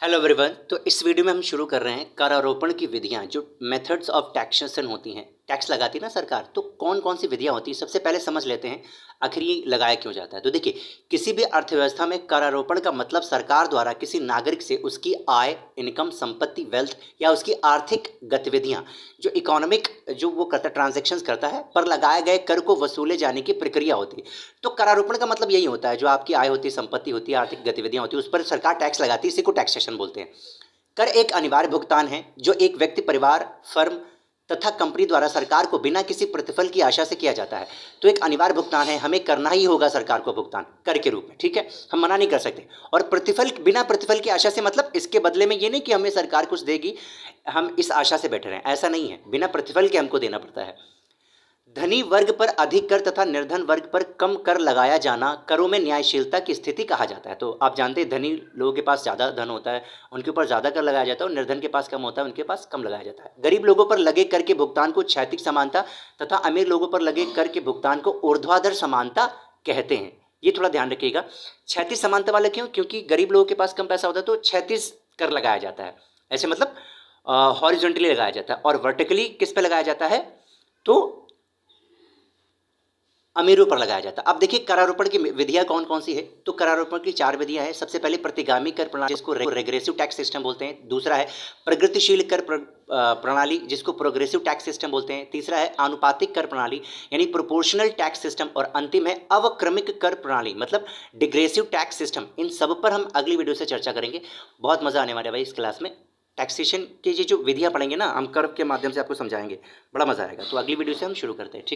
Hello everyone. तो इस video में हम शुरू कर रहे हैं करारोपण की विधियां, जो मेथड्स ऑफ टैक्सेशन होती हैं। टैक्स लगाती है ना सरकार, तो कौन कौन सी विधियां होती हैं सबसे पहले समझ लेते हैं। आखिर ये लगाया क्यों जाता है। तो देखिए, किसी भी अर्थव्यवस्था में करारोपण का मतलब सरकार द्वारा किसी नागरिक से उसकी आय, इनकम, संपत्ति, वेल्थ या उसकी आर्थिक गतिविधियां, जो इकोनॉमिक जो वो करता ट्रांजेक्शन्स करता है, पर लगाए गए कर को वसूले जाने की प्रक्रिया होती है। तो करारोपण का मतलब यही होता है, जो आपकी आय होती है, संपत्ति होती है, आर्थिक गतिविधियां होती है, उस पर सरकार टैक्स लगाती है। इसी को टैक्सेशन बोलते हैं। कर एक अनिवार्य भुगतान है जो एक व्यक्ति, परिवार, फर्म तथा कंपनी द्वारा सरकार को बिना किसी प्रतिफल की आशा से किया जाता है। तो एक अनिवार्य भुगतान है, हमें करना ही होगा सरकार को भुगतान कर के रूप में, ठीक है, हम मना नहीं कर सकते। और प्रतिफल, बिना प्रतिफल की आशा से मतलब इसके बदले में ये नहीं कि हमें सरकार कुछ देगी, हम इस आशा से बैठे रहें, ऐसा नहीं है। बिना प्रतिफल के हमको देना पड़ता है। धनी वर्ग पर अधिक कर तथा निर्धन वर्ग पर कम कर लगाया जाना करों में न्यायशीलता की स्थिति कहा जाता है। तो आप जानते हैं, धनी लोगों के पास ज़्यादा धन होता है, उनके ऊपर ज़्यादा कर लगाया जाता है, और निर्धन के पास कम होता है, उनके पास कम लगाया जाता है। गरीब लोगों पर लगे कर के भुगतान को क्षैतिज समानता तथा अमीर लोगों पर लगे कर के भुगतान को ऊर्ध्वाधर समानता कहते हैं। ये थोड़ा ध्यान रखिएगा। क्षैतिज समानता वाला क्यों? क्योंकि गरीब लोगों के पास कम पैसा होता है तो क्षैतिज कर लगाया जाता है, ऐसे मतलब हॉरिजॉन्टली लगाया जाता है। और वर्टिकली किस पे लगाया जाता है? तो अमीरों पर लगाया जाता है। अब देखिए, करारोपण की विधियां कौन कौन सी है। तो करारोपण की 4 विधियां हैं। सबसे पहले प्रतिगामी कर प्रणाली, जिसको रेग्रेसिव टैक्स सिस्टम बोलते हैं। दूसरा है प्रगतिशील कर प्रणाली, जिसको प्रोग्रेसिव टैक्स सिस्टम बोलते हैं। तीसरा है आनुपातिक कर प्रणाली, यानी प्रोपोर्शनल टैक्स सिस्टम। और अंतिम है अवक्रमिक कर प्रणाली, मतलब डिग्रेसिव टैक्स सिस्टम। इन सब पर हम अगली वीडियो से चर्चा करेंगे। बहुत मजा आने वाला है भाई इस क्लास में। टैक्सेशन की ये जो विधियां पढ़ेंगे ना, हम कर्व के माध्यम से आपको समझाएंगे, बड़ा मजा आएगा। तो अगली वीडियो से हम शुरू करते हैं, ठीक।